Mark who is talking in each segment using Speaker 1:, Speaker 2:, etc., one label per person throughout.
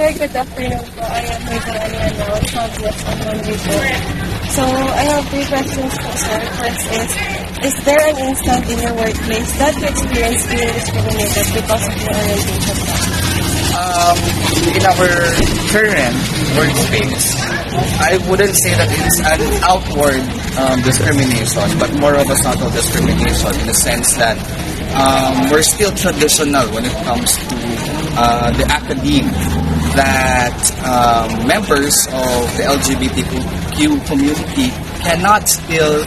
Speaker 1: Very good afternoon po. I am Hazel Aliana from BS1 Report. So, I have three questions po, sir. First is there an instant in your workplace that you experienced being discriminated because of your orientation?
Speaker 2: In our current workspace, I wouldn't say that it's an outward discrimination, but more of a subtle discrimination in the sense that we're still traditional when it comes to the academe, that members of the LGBTQ community cannot still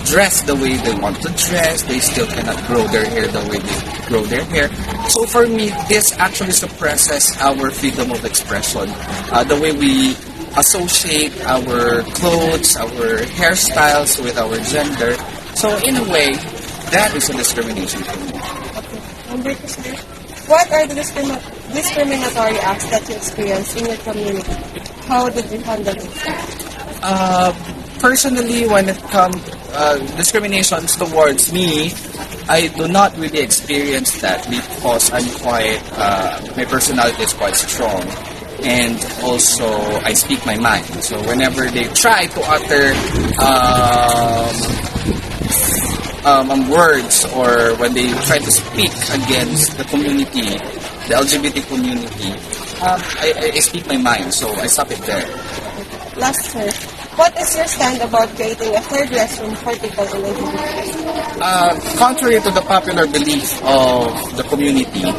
Speaker 2: dress the way they want to dress. They still cannot grow their hair the way they grow their hair. So for me, this actually suppresses our freedom of expression. The way we associate our clothes, our hairstyles with our gender. So in a way, that is a discrimination for me.
Speaker 1: Number two, sir. What are the discriminatory acts that you experienced in your community? How did you handle it?
Speaker 2: Personally, when it comes discriminations towards me, I do not really experience that because I'm quite, my personality is quite strong, and also I speak my mind. So whenever they try to utter words, or when they try to speak against the community, the LGBT community, I speak my mind, so I stop it there.
Speaker 1: Last, sir. What is your stand about creating a third restroom for people in LGBT?
Speaker 2: Contrary to the popular belief of the community,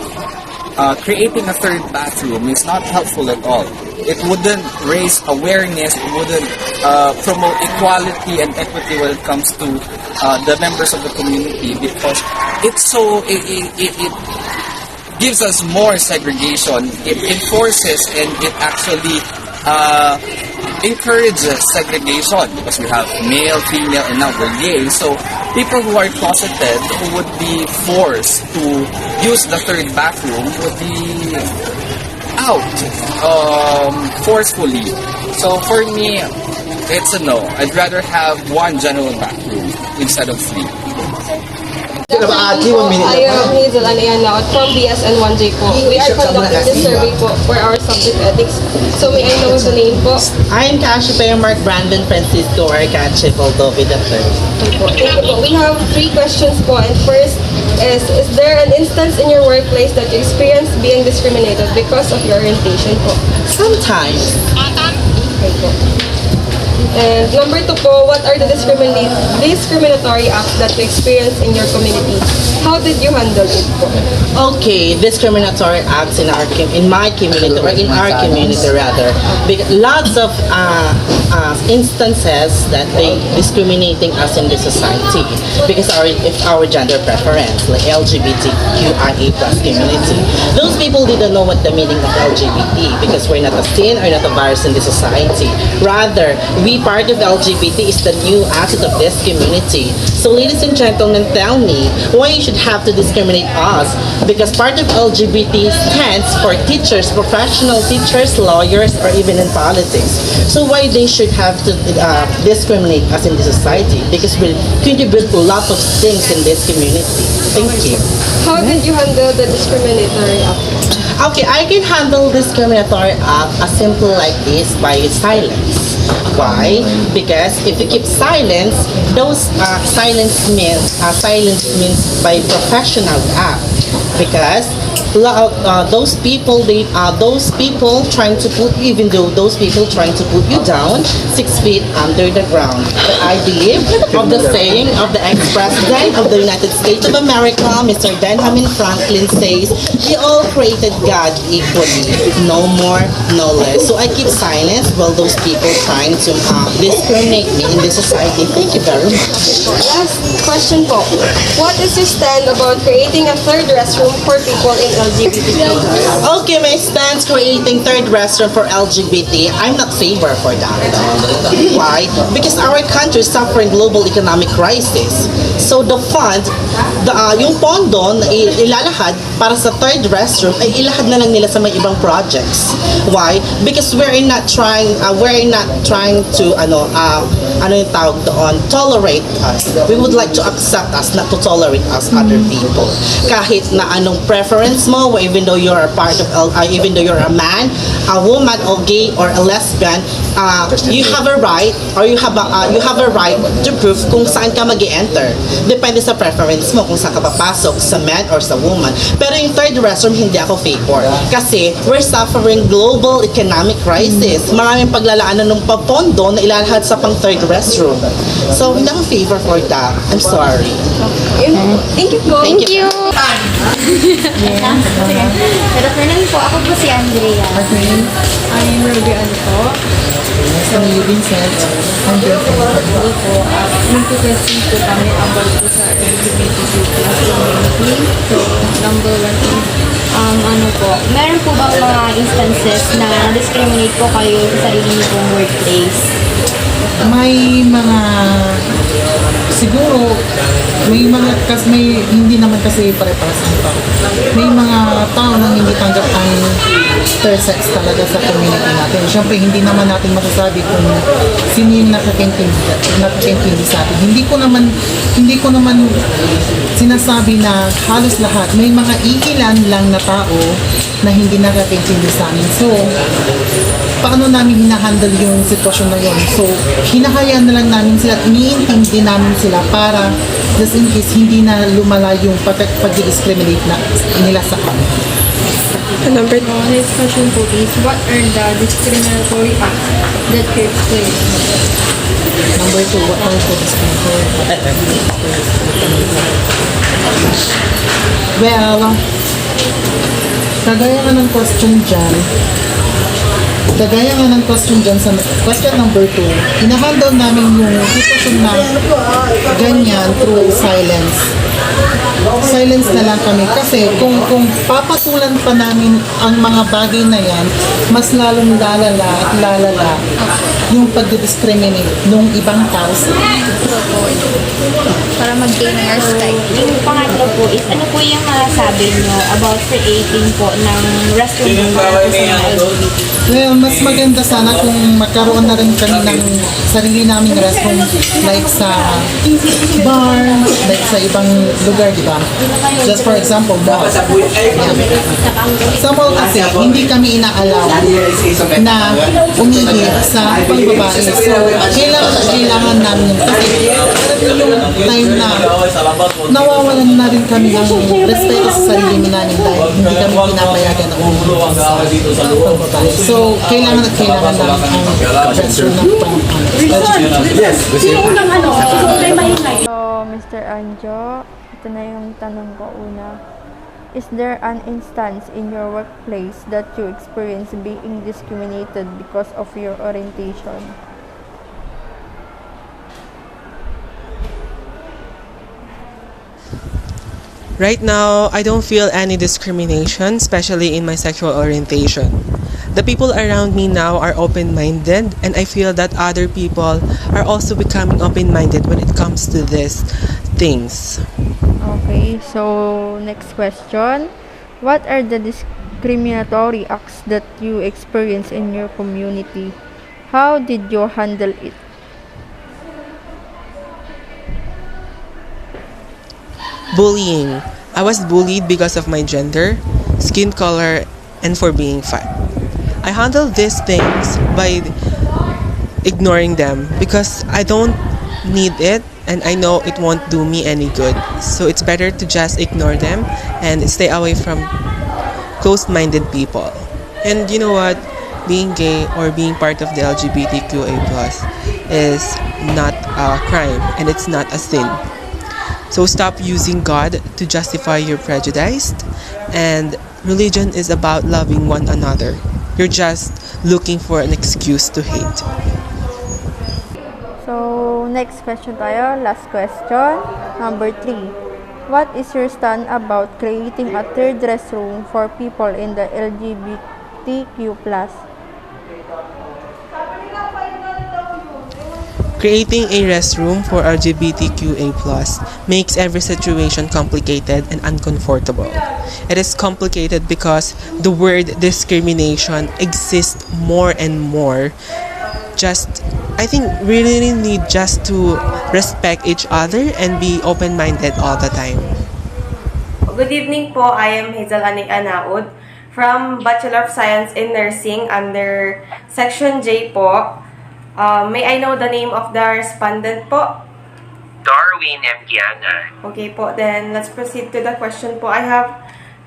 Speaker 2: creating a third bathroom is not helpful at all. It wouldn't raise awareness, it wouldn't promote equality and equity when it comes to the members of the community, because it gives us more segregation. It enforces and it actually encourages segregation, because we have male, female, and now we're gay. So people who are closeted, who would be forced to use the third bathroom, would be out forcefully. So for me, it's a no. I'd rather have one general bathroom instead of three.
Speaker 3: I am Hazel Aliana from BSN1J po. We are conducting this survey po for our subject ethics. So may I know the name po?
Speaker 4: I am Cassiopeia Mark Brandon Francisco Arcache Valdovi III.
Speaker 3: Thank you po. We have three questions po. And first is there an instance in your workplace that you experienced being discriminated because of your orientation po?
Speaker 4: Sometimes.
Speaker 3: Okay po. And number two po, what are the discriminatory acts that you experience in your community? How did you handle it po?
Speaker 4: Okay, discriminatory acts in my community, or in our community rather. Lots of instances that they discriminating us in the society because of our gender preference, like LGBTQIA plus community. Those people didn't know what the meaning of LGBT, because we're not a sin or not a virus in the society. Rather, we part of LGBT is the new asset of this community. So ladies and gentlemen, tell me why you should have to discriminate us, because part of LGBT stands for teachers, professional teachers, lawyers, or even in politics. So why they should have to discriminate us in the society? Because we contribute to a lot of things in this community. Thank you.
Speaker 3: How did you handle the discriminatory act?
Speaker 4: Okay, I can handle discriminatory act as simple like this, by silence. Why? Because if you keep silence, those silence means by professional act. Because those people trying to put you down 6 feet under the ground. But I believe of the saying of the ex-president of the United States of America, Mr. Benjamin Franklin, says, "We all created God equally, no more, no less." So I keep silence while those people trying to discriminate me in this society. Thank you very much.
Speaker 3: Last question po. What is your stand about creating a third restroom for people in LGBT?
Speaker 4: Okay, my stance creating third restroom for LGBT, I'm not favor for that. Why? Because our country is suffering global economic crisis. So the fund, yung pondo na ilalahad para sa third restroom ay ilahad na lang nila sa mga ibang projects. Why? Because we're not trying to ano yung tawag doon, tolerate us. We would like to accept us, not to tolerate us other people. Kahit na anong preference mo, even though you're a part of, even though you're a man, a woman, or gay, or a lesbian, you have a right, or you have a right to prove kung saan ka mag-enter. Depende sa preference mo kung saan ka papasok, sa man or sa woman. Pero yung third restroom, hindi ako favor. Kasi we're suffering global economic crisis. Maraming paglalaanan ng papondo na ilalahad sa pang third restroom. So, hindi ako favor for that. I'm sorry.
Speaker 3: Thank you po.
Speaker 5: Thank you. Good afternoon po. Ako po si Andrea.
Speaker 3: I'm Ruby po.
Speaker 5: Hindi po. Magpo-question po kami about po sa LGBTQ plus community. So, number one is, ano po, meron po bang mga instances na discriminate po kayo sa sarili niyo pong workplace?
Speaker 6: May mga siguro may hindi naman kasi pare-pares ang tao. May mga tao na hindi tanggap ang third sex talaga sa community natin. Siyempre hindi naman natin masasabi kung sino yung nakakaintindi sa atin. Hindi ko naman sinasabi na halos lahat. May mga iilan lang na tao na hindi nakakaintindi sa amin. So, paano namin hinahandle yung sitwasyon na yun? So, hinahayaan na lang namin sila, iniintindi namin sila para just in case hindi na lumala yung pag-discriminate na nila sa amin.
Speaker 3: Number
Speaker 5: Next question po is, what are the discriminatory acts that you experience?
Speaker 6: Number 2, what are the discriminatory? Well, kagaya nga ng question dyan sa question number 2, hinahandle namin yung sitwasyon na ganyan through silence. Silence na lang kami kasi kung papatulan pa namin ang mga bagay na yan, mas lalong lalala at lalala yung pag-discriminate nung ibang tao sa
Speaker 5: Para mag-gain your style. Yung pangatlo po is, ano po yung masasabi nyo about creating po ng restroom para po sa mga LGBT?
Speaker 6: Well, mas maganda sana kung magkaroon na rin kami ng sarili naming restroom like sa bar, like sa ibang lugar, di ba? Just for example, mall. Sa mall kasi, hindi kami inaalaw na umihi sa pangbabae. So, kailangan namin yun. Kasi yung time na nawawalan na rin kami ng respeto sa sarili namin dahil hindi kami pinapayagan ng umihi sa pangbabae. So, kailangan namin ang restroom ng pangbabae.
Speaker 7: So, Mr. Anjo, ito na yung tanong ko una. Is there an instance in your workplace that you experience being discriminated because of your orientation?
Speaker 8: Right now, I don't feel any discrimination, especially in my sexual orientation. The people around me now are open-minded, and I feel that other people are also becoming open-minded when it comes to these things.
Speaker 7: Okay, so next question. What are the discriminatory acts that you experience in your community? How did you handle it?
Speaker 8: Bullying. I was bullied because of my gender, skin color, and for being fat. I handle these things by ignoring them because I don't need it and I know it won't do me any good. So it's better to just ignore them and stay away from closed-minded people. And you know what? Being gay or being part of the LGBTQA+ is not a crime and it's not a sin. So stop using God to justify your prejudice, and religion is about loving one another. You're just looking for an excuse to hate.
Speaker 7: So, next question tayo. Last question. Number 3. What is your stand about creating a third restroom for people in the LGBTQ+?
Speaker 8: Creating a restroom for LGBTQA+ makes every situation complicated and uncomfortable. It is complicated because the word discrimination exists more and more I think we really need just to respect each other and be open-minded all the time.
Speaker 1: Good evening po. I am Hazel Anik Anaud from Bachelor of Science in Nursing under Section J po. May I know the name of the respondent po?
Speaker 9: Darwin M. Giana.
Speaker 1: Okay po, then let's proceed to the question po. I have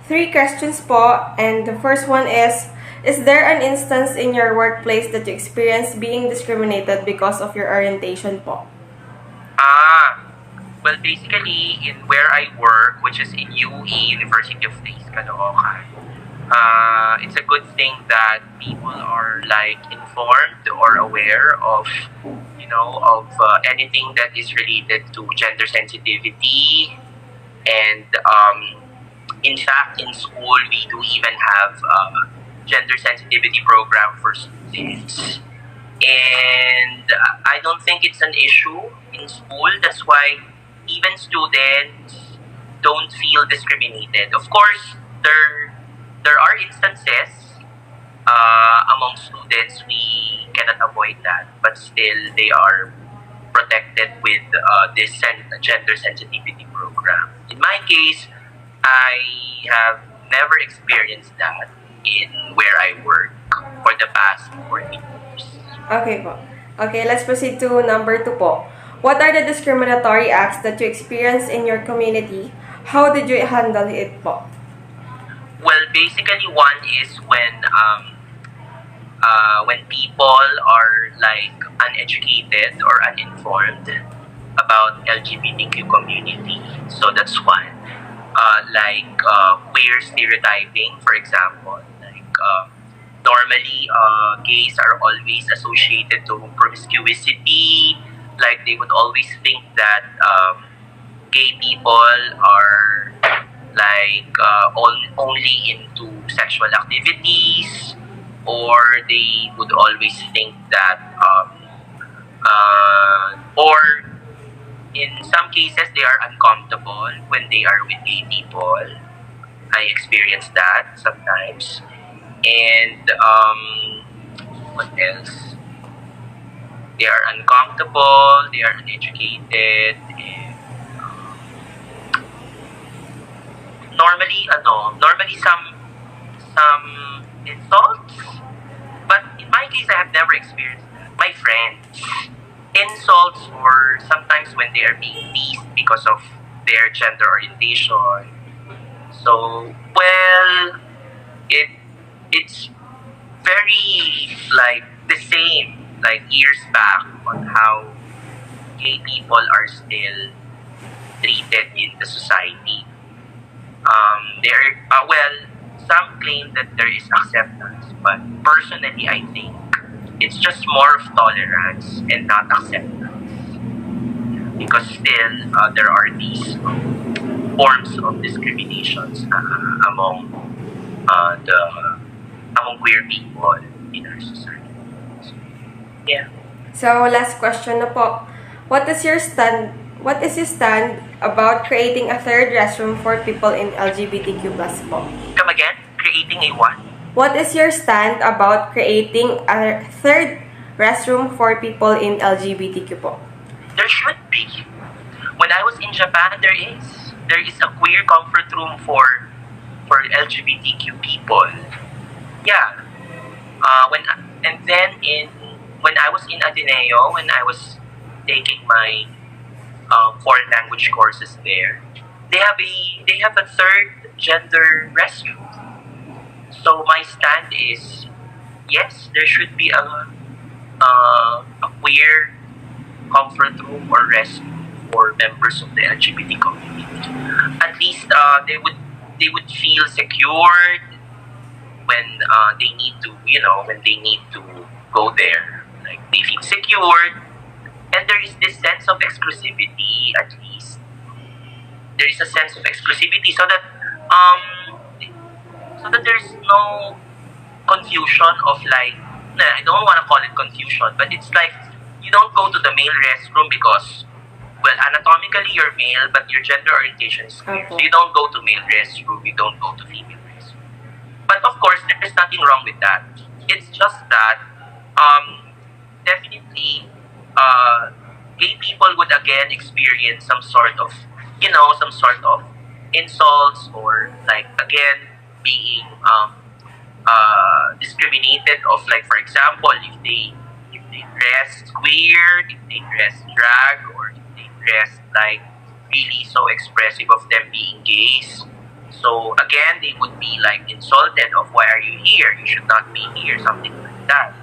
Speaker 1: 3 questions po, and the first one is there an instance in your workplace that you experienced being discriminated because of your orientation po?
Speaker 9: Well, basically, in where I work, which is in UE, University of Taste, Caloocan, it's a good thing that people are like informed or aware of, anything that is related to gender sensitivity. And in fact, in school, we do even have a gender sensitivity program for students. And I don't think it's an issue in school. That's why even students don't feel discriminated. Of course, there are instances among students we cannot avoid that, but still they are protected with this gender sensitivity program. In my case, I have never experienced that in where I work for the past 14 years.
Speaker 1: Okay po. Okay, let's proceed to number 2 po. What are the discriminatory acts that you experienced in your community? How did you handle it po?
Speaker 9: Well, basically, one is when people are like uneducated or uninformed about LGBTQ community. So that's one. Queer stereotyping, for example. Normally, gays are always associated to promiscuity. Like, they would always think that gay people are only into sexual activities, or they would always think that or in some cases they are uncomfortable when they are with gay people. I experience that sometimes. And what else? They are uncomfortable, they are uneducated, and normally some insults, but in my case I have never experienced that. My friends, insults, or sometimes when they are being teased because of their gender orientation. So, well, it's very like the same like years back on how gay people are still treated in the society. Some claim that there is acceptance, but personally I think it's just more of tolerance and not acceptance. Because still there are these forms of discriminations among queer people in our society. So, yeah.
Speaker 1: So, last question na po. What is your stand about creating a third restroom for people in LGBTQ+ po?
Speaker 9: Come again? Creating a what?
Speaker 1: What is your stand about creating a third restroom for people in LGBTQ po?
Speaker 9: There should be. When I was in Japan, there is a queer comfort room for LGBTQ people. Yeah. When I was in Ateneo, when I was taking my foreign language courses there, they have a third gender restroom. So my stand is, yes, there should be a queer comfort room or restroom for members of the LGBT community. At least they would feel secured when they need to go there. Like, they feel secured, and there is this sense of exclusivity. At least there is a sense of exclusivity, so that there's no confusion of like, I don't want to call it confusion, but it's like you don't go to the male restroom because, well, anatomically you're male, but your gender orientation is queer.
Speaker 1: Okay.
Speaker 9: So you don't go to male restroom, you don't go to female restroom. But of course, there's nothing wrong with that. It's just that definitely, gay people would again experience some sort of, some sort of insults, or like again being discriminated of, like for example, if they dress weird, if they dress drag, or if they dress like really so expressive of them being gays. So again, they would be like insulted of, why are you here? You should not be here, something like that.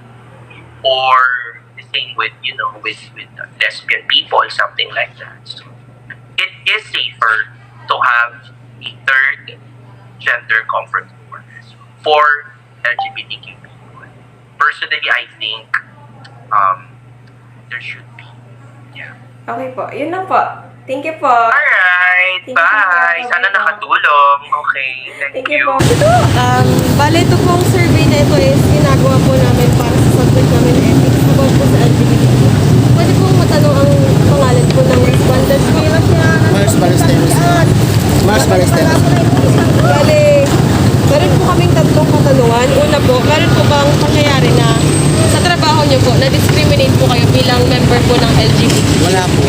Speaker 9: Or the same with with lesbian people, something like that. So it is safer to have a third gender comfort for LGBTQ people. Personally, I think there should be. Yeah.
Speaker 3: Okay po, yun lang po. Thank you po.
Speaker 9: Alright,
Speaker 3: Thank you.
Speaker 9: bye. Sana nakatulong. Okay, thank you.
Speaker 3: po. Bale, ito pong survey na ito is ginagawa po namin para sa subject namin na ethics about po sa LGBTQ. Pwede pong matanong ang pangalan po ng respondent.
Speaker 6: Mars Balesteros.
Speaker 3: Bale, meron po kaming tatlong katanungan. Una po, meron po bang pangyayari na sa trabaho niyo po, na-discriminate po kayo bilang member po ng LGBT?
Speaker 6: Wala po.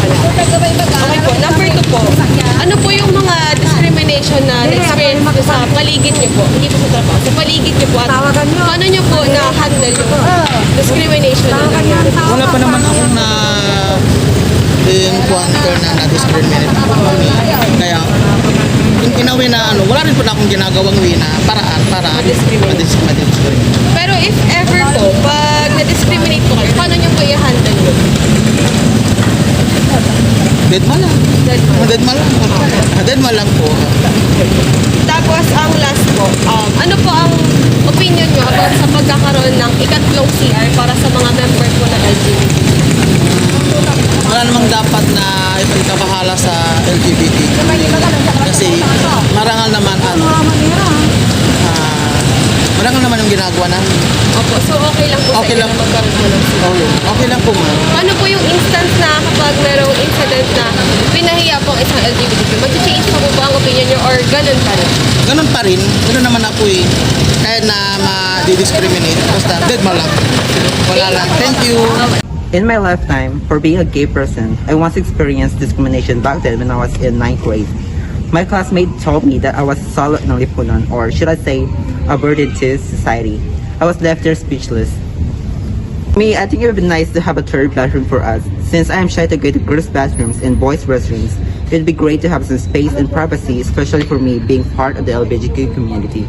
Speaker 3: Okay po. Number 2 po, ano po yung mga discrimination na na-experience niyo sa paligid niyo po? Hindi po sa trabaho. Sa paligid niyo po. At paano niyo po na-handle yung discrimination na nangyari?
Speaker 6: Wala pa naman akong encounter na na-discriminate po kami. Kaya, in a way na wala rin po na akong ginagawang way na paraan para
Speaker 3: Ma-discriminate.
Speaker 6: ma-discriminate.
Speaker 3: Pero if ever po, pag na-discriminate po kayo, paano niyo po i-handle yun?
Speaker 6: Deadma lang. Deadma lang. Deadma lang po.
Speaker 3: Tapos, ang last po, ano po ang opinion nyo about sa pagkakaroon ng ikatlong CR para sa mga member po ng LGBT?
Speaker 6: Wala namang dapat na ipagkabahala sa LGBT. Kasi marangal naman marangal naman yung ginagawa namin.
Speaker 3: Opo, so okay lang po
Speaker 6: Okay
Speaker 3: sa
Speaker 6: lang.
Speaker 3: inyo na magkaroon po ng CR?
Speaker 6: Okay lang po ma'am.
Speaker 3: Ano po yung instance na kapag merong incident na pinahiya po ang isang LGBTQ, mag-change pa po ba ang opinion nyo or ganun pa rin?
Speaker 6: Ganun pa rin. Ganun naman ako eh. Kahit na ma-discriminate. Basta deadma lang. Wala lang. Thank you.
Speaker 10: In my lifetime, for being a gay person, I once experienced discrimination back then when I was in 9th grade. My classmate told me that I was solid ng lipunan, or should I say, a burden to society. I was left there speechless. For me, I think it would be nice to have a third bathroom for us. Since I am shy to go to girls' bathrooms and boys' restrooms, it would be great to have some space and privacy, especially for me being part of the LGBTQ community.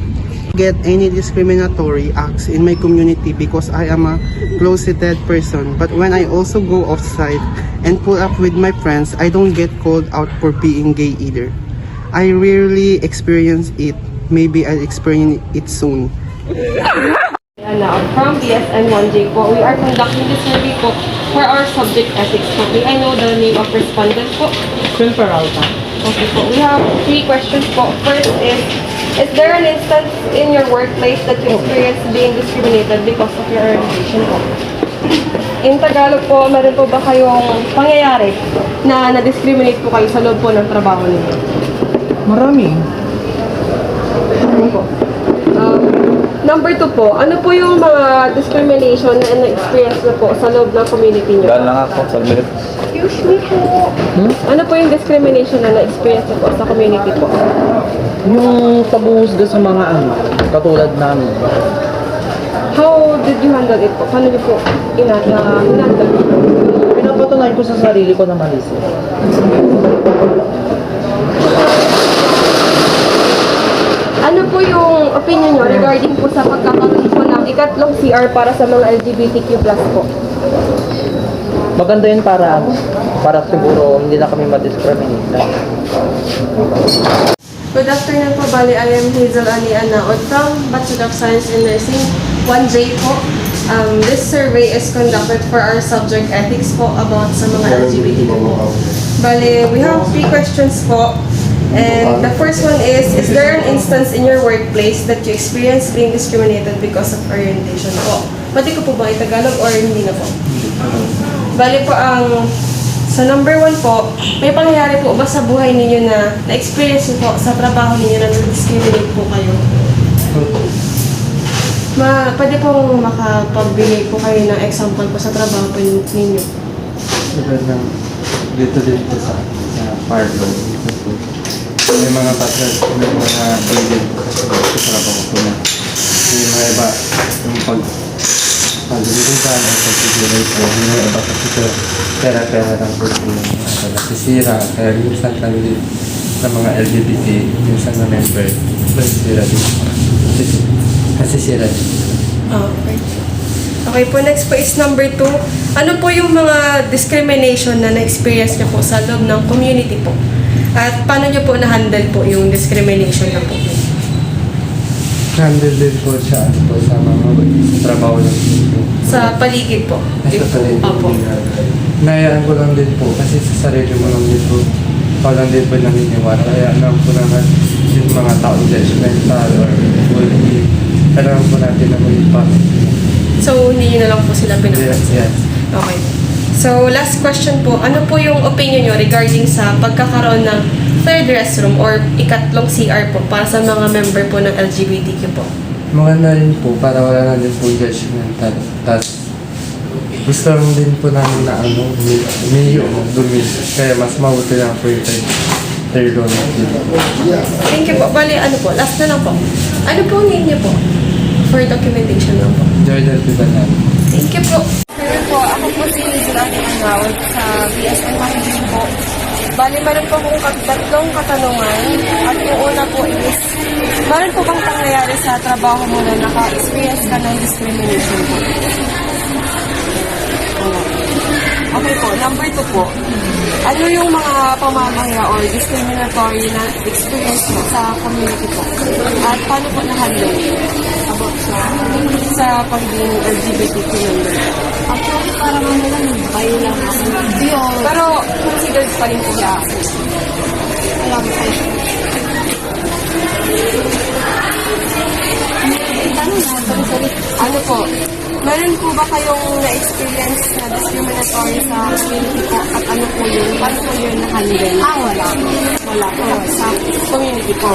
Speaker 11: Get any discriminatory acts in my community because I am a closeted person, but when I also go outside and pull up with my friends, I don't get called out for being gay either. I rarely experience it. Maybe I'll experience it soon.
Speaker 3: Now, from BSN 1J po, we are conducting this survey po for our subject ethics po. May I know the name of respondent po?
Speaker 6: Queen Peralta.
Speaker 3: Okay po, we have 3 questions po. First is there an instance in your workplace that you experienced being discriminated because of your orientation po? In Tagalog po, meron po ba kayong pangyayari na na-discriminate po kayo sa loob po ng trabaho ninyo?
Speaker 6: Marami.
Speaker 3: Number 2 po, ano po yung mga discrimination na na-experience na po sa loob ng community nyo?
Speaker 2: Daan lang ako, saglit.
Speaker 3: Excuse me po. Ano po yung discrimination na na-experience na po sa community po?
Speaker 6: Yung paghuhusga sa mga katulad namin.
Speaker 3: How did you handle it po? Paano niyo po hinandle?
Speaker 6: Pinapatunayan ko sa sarili ko na mali siya.
Speaker 3: Ano po yung opinion nyo regarding po sa pagkakaroon po ng ikatlong CR para sa mga LGBTQ+ po?
Speaker 6: Maganda yun para siguro hindi na kami ma-discriminate.
Speaker 3: Good afternoon po, Bali. I am Hazel Ani Anaod from Bachelor of Science in Nursing 1J po. This survey is conducted for our subject ethics po about sa mga LGBTQ po. Bali, we have 3 questions po. And the first one is there an instance in your workplace that you experienced being discriminated because of orientation po? Pwede ko po ba i-Tagalog or hindi na po? Bali po sa number 1 po, may pangyayari po ba sa buhay ninyo na na-experience niyo po sa trabaho ninyo na na-discriminate po kayo? Pwede pong makapagbigay po kayo ng example po sa trabaho po ninyo.
Speaker 12: Dito din po sa Parlo. May mga patrol, may mga agent kasi sa trabaho ko na. May mga iba, yung pag-diligan o pag-diligan po, may mga iba kasi pera-pera lang po yung nasisira. Kaya minsan kami din sa mga LGBT, minsan na member, nasisira din. Nasisira din.
Speaker 3: Okay. Okay po, next po is number 2. Ano po yung mga discrimination na na-experience niyo po sa loob ng community po? At paano niyo po na-handle po yung discrimination na po?
Speaker 12: Handle din po siya sa mga trabaho ng po.
Speaker 3: Sa paligid po?
Speaker 12: Sa paligid.
Speaker 3: Opo.
Speaker 12: Nayaan ko lang din po kasi sa sarili mo lang din po. Ikaw lang din po naniniwala. Kaya alam po naman yung mga tao judgmental or bullying. Kailangan po natin na maging positive.
Speaker 3: So, hindi nyo na lang po sila pinapansin?
Speaker 12: Yes.
Speaker 3: Okay. So, last question po. Ano po yung opinion nyo regarding sa pagkakaroon ng third restroom or ikatlong CR po para sa mga member po ng LGBTQ po?
Speaker 12: Maganda rin po para wala na din po judgmental. Tapos, gusto lang din po namin na umiyo, dumi. Kaya mas mabuti lang po yung third one.
Speaker 3: Thank you po. Bali, ano po? Last na lang po. Ano po name niyo po? For documentation lang po.
Speaker 12: Jordan Pibanan.
Speaker 3: Thank you po. Ngayon po, ako po si Zulani Angawad sa BSN Marketing po. Bali, meron po akong tatlong katanungan. At yung una po is, meron po bang pangyayari sa trabaho mo na naka-experience ka ng discrimination po? Okay po, number 2 po. Ano yung mga pamamahaya or discriminatory na experience mo sa community po? At paano po na-handle about sa pagiging LGBTQ member?
Speaker 5: Actually, parang ano lang, bayo lang ako.
Speaker 3: Pero considered pa rin po siya.
Speaker 5: Alam ko.
Speaker 3: Ano po? Meron po ba kayong na-experience na discriminatory sa community po? At ano po yun? Paano po yun na-handle?
Speaker 5: Wala.
Speaker 3: Wala po. Sa community po.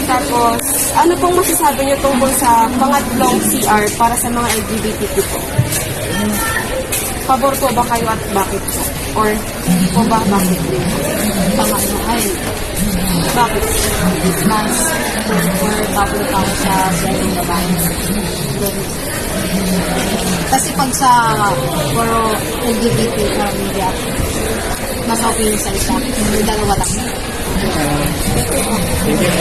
Speaker 3: Tapos, ano pong masasabi niyo tungkol sa pangatlong CR para sa mga LGBTQ po? Pabor po ba kayo at bakit po? Or hindi po ba bakit?
Speaker 5: Pangatlo ay,
Speaker 3: Bakit?
Speaker 5: mas comfortable ako sa pwedeng babae. Kasi pag sa puro LGBT media, mas okay yung sa isa. Yung dalawa lang.